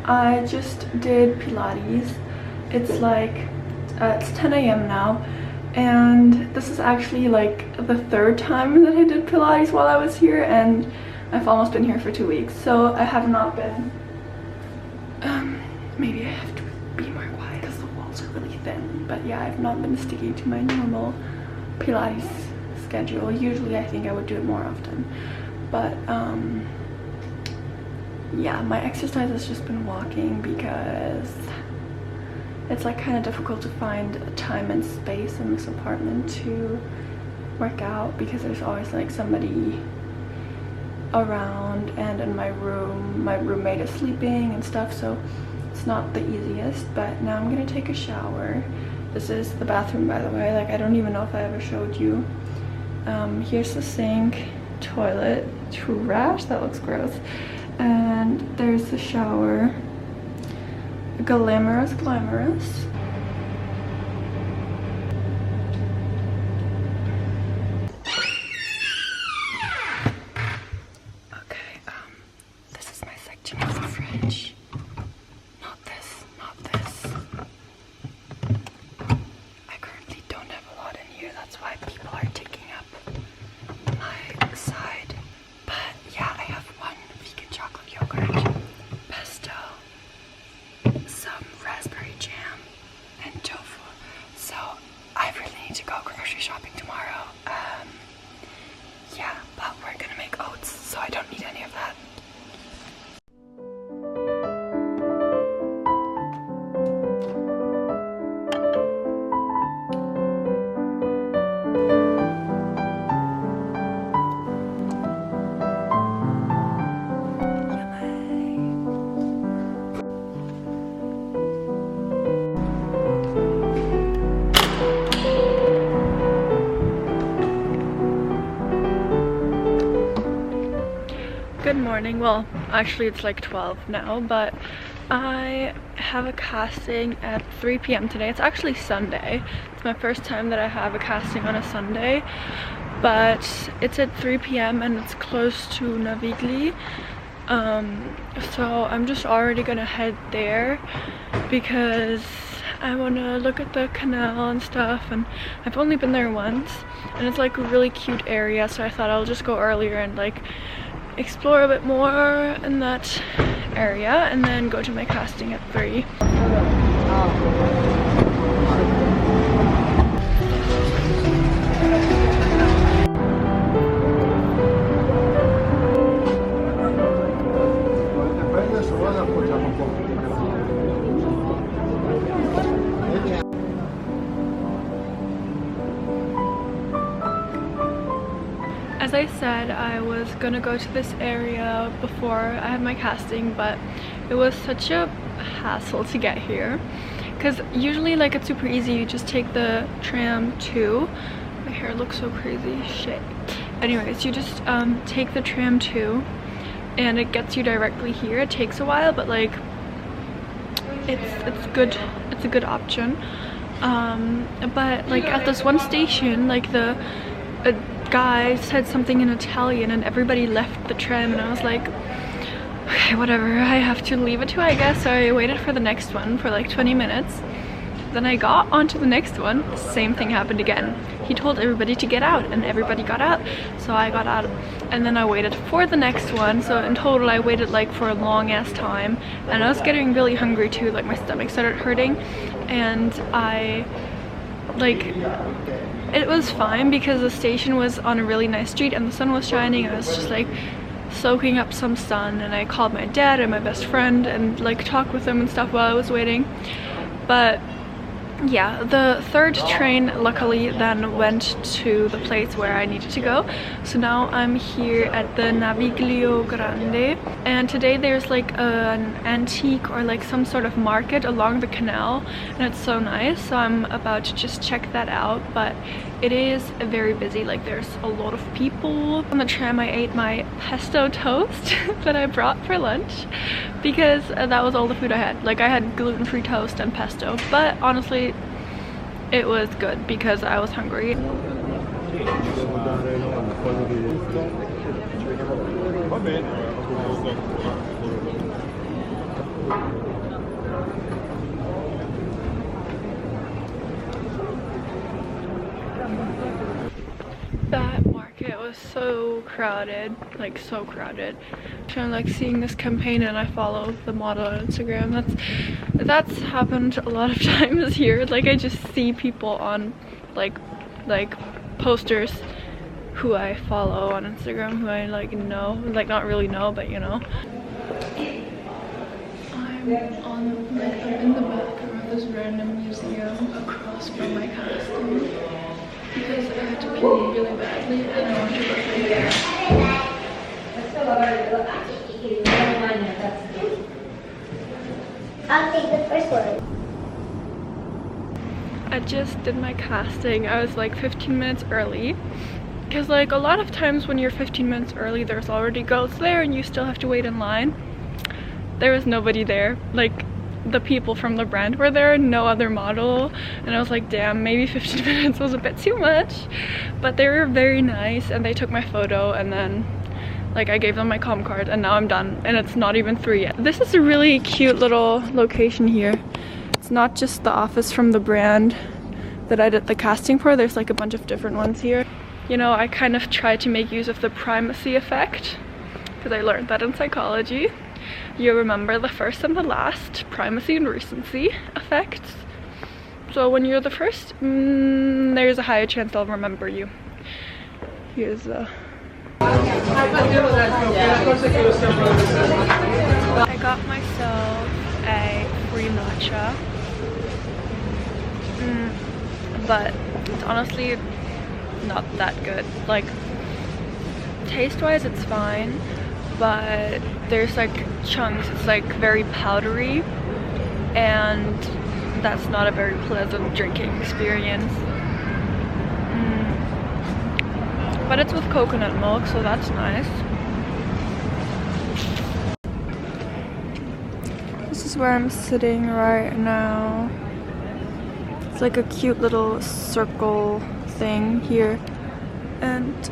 I just did Pilates. It's like it's 10 a.m. now, and this is actually like the third time that I did Pilates while I was here, and I've almost been here for 2 weeks, so I have not been maybe I have to be more quiet because the walls are really thin, but yeah, I've not been sticking to my normal Pilates schedule. Usually I think I would do it more often, but yeah, my exercise has just been walking because it's like kind of difficult to find time and space in this apartment to work out because there's always like somebody around, and in my room my roommate is sleeping and stuff, so it's not the easiest. But now I'm gonna take a shower. This is the bathroom, by the way. Like, I don't even know if I ever showed you. Here's the sink, toilet, trash, that looks gross, and there's the shower. Glamorous. Okay, this is my section of the fridge. Not this. I currently don't have a lot in here, that's why people are taking up my side. But yeah, I have one vegan chocolate yogurt, pesto, some raspberry jam, and tofu. So I really need to go grocery shopping tomorrow. Yeah, but we're gonna make oats, so I don't need any of that. Good morning. Well, actually it's like 12 now, but I have a casting at 3 p.m. today. It's actually Sunday. It's my first time that I have a casting on a Sunday, but it's at 3 p.m. and it's close to Navigli. So I'm just already gonna head there because I want to look at the canal and stuff, and I've only been there once, and it's like a really cute area, so I thought I'll just go earlier and like explore a bit more in that area and then go to my casting at 3. As I said, I was gonna go to this area before I had my casting, but it was such a hassle to get here because usually like it's super easy. You just take the tram 2. My hair looks so crazy, shit. Anyways, you just take the tram 2 and it gets you directly here. It takes a while, but like it's good. It's a good option. But like at this one station, like a guy said something in Italian and everybody left the tram, and I was like, okay, whatever, I have to leave it too, I guess. So I waited for the next one for like 20 minutes. Then I got onto the next one. Same thing happened again. He told everybody to get out and everybody got out, so I got out, and then I waited for the next one. So in total I waited like for a long ass time, and I was getting really hungry too. Like my stomach started hurting, and I like, it was fine because the station was on a really nice street and the sun was shining. I was just like soaking up some sun, and I called my dad and my best friend and like talked with them and stuff while I was waiting. But yeah, the third train luckily then went to the place where I needed to go. So now I'm here at the Naviglio Grande, and today there's like an antique or like some sort of market along the canal, and it's so nice. So I'm about to just check that out, but it is very busy. Like there's a lot of people. On the tram I ate my pesto toast that I brought for lunch because that was all the food I had. Like I had gluten-free toast and pesto, but honestly it was good because I was hungry. That market was so crowded, like so crowded. I'm like seeing this campaign and I follow the model on Instagram. That's happened a lot of times here. Like I just see people on like posters who I follow on Instagram who I like know, like not really know, but you know. I'm in the bathroom of this random museum across from my casting because I had to pee really badly and I want to go there. I'll take the first one. I just did my casting. I was like 15 minutes early because like a lot of times when you're 15 minutes early there's already girls there and you still have to wait in line. There was nobody there. Like the people from the brand were there, no other model, and I was like damn, maybe 15 minutes was a bit too much, but they were very nice and they took my photo and then like I gave them my comm card and now I'm done and it's not even 3 yet. This is a really cute little location here. It's not just the office from the brand that I did the casting for, there's like a bunch of different ones here. You know, I kind of tried to make use of the primacy effect because I learned that in psychology. You remember the first and the last, primacy and recency effects. So when you're the first, there's a higher chance they'll remember you. Here's I got myself a free matcha, but it's honestly not that good. Like taste-wise it's fine, but there's like chunks, it's like very powdery and that's not a very pleasant drinking experience. But it's with coconut milk, so that's nice. This is where I'm sitting right now. It's like a cute little circle thing here and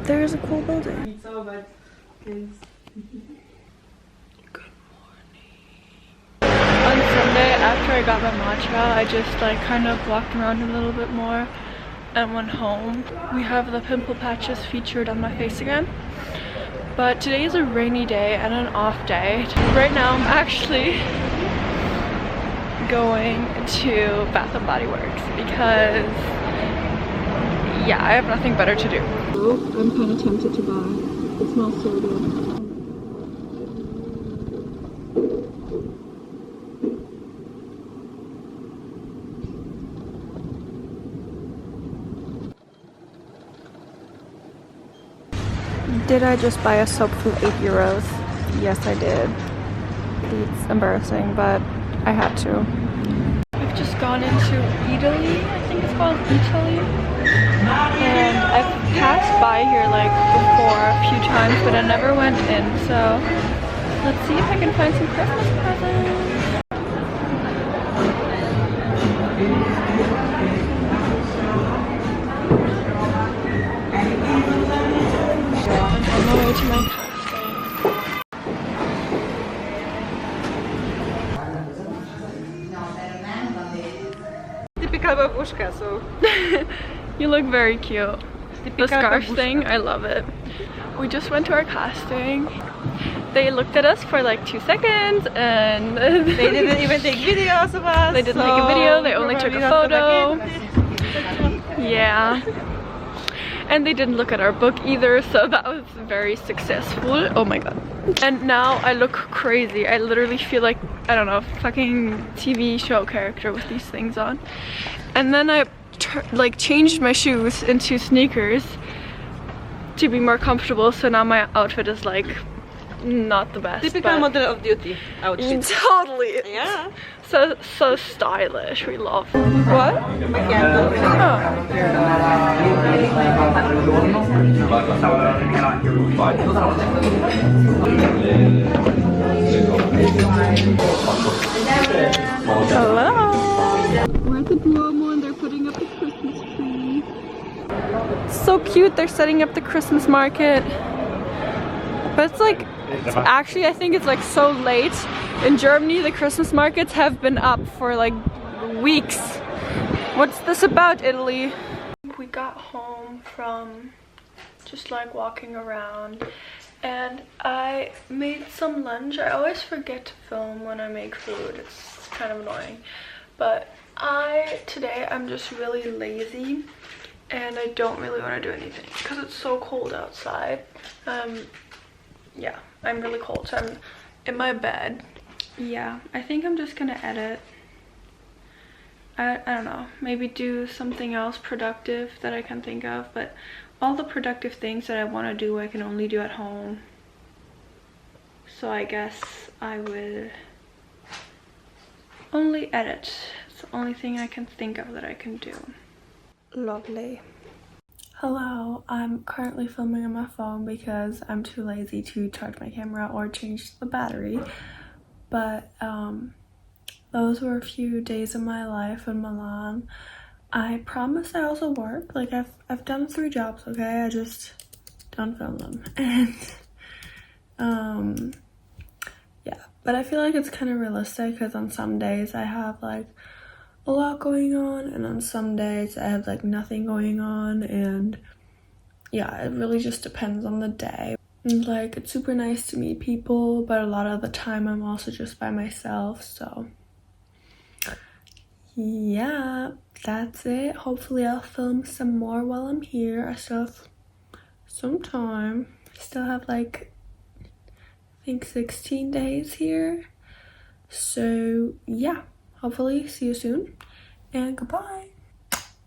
there's a cool building. Good morning. On Sunday after I got my matcha, I just like kind of walked around a little bit more and went home. We have the pimple patches featured on my face again. But today is a rainy day and an off day. Right now I'm actually going to Bath & Body Works because yeah, I have nothing better to do. I'm kind of tempted to buy. It smells so good. Did I just buy a soap for €8? Yes, I did. It's embarrassing, but I had to. I've just gone into Italy, I think it's called Italy. And I've passed by here like before a few times, but I never went in. So let's see if I can find some Christmas presents. On my way to my casting. Typical babushka, so You look very cute. The scarf thing, I love it. We just went to our casting. They looked at us for like 2 seconds and they didn't even take videos of us. They didn't take a video, they only took a photo. Yeah. And they didn't look at our book either, so that was very successful. Oh my god. And now I look crazy. I literally feel like, I don't know, fucking TV show character with these things on. And then I like changed my shoes into sneakers to be more comfortable, so now my outfit is like not the best. Typical model of duty outfit. Totally. Yeah. So stylish. We love. What? Macchiato. Hello. We're at the Duomo and they're putting up the Christmas tree. So cute. They're setting up the Christmas market. But it's like, actually I think it's like so late In Germany, the Christmas markets have been up for like weeks. What's this about, Italy? We got home from just like walking around and I made some lunch. I always forget to film when I make food. It's kind of annoying. But today I'm just really lazy and I don't really want to do anything because it's so cold outside. Yeah, I'm really cold, so I'm in my bed. Yeah, I think I'm just gonna edit. I don't know, maybe do something else productive that I can think of, but all the productive things that I want to do I can only do at home. So I guess I will only edit. It's the only thing I can think of that I can do. Lovely. Hello, I'm currently filming on my phone because I'm too lazy to charge my camera or change the battery. But those were a few days of my life in Milan. I promise I also work. Like I've done 3 jobs, okay? I just don't film them. And yeah, but I feel like it's kind of realistic because on some days I have like a lot going on and on some days I have like nothing going on, and yeah, it really just depends on the day. And like it's super nice to meet people, but a lot of the time I'm also just by myself, so yeah, that's it. Hopefully I'll film some more while I'm here. I still have some time. I still have like I think 16 days here, so yeah, hopefully see you soon and goodbye.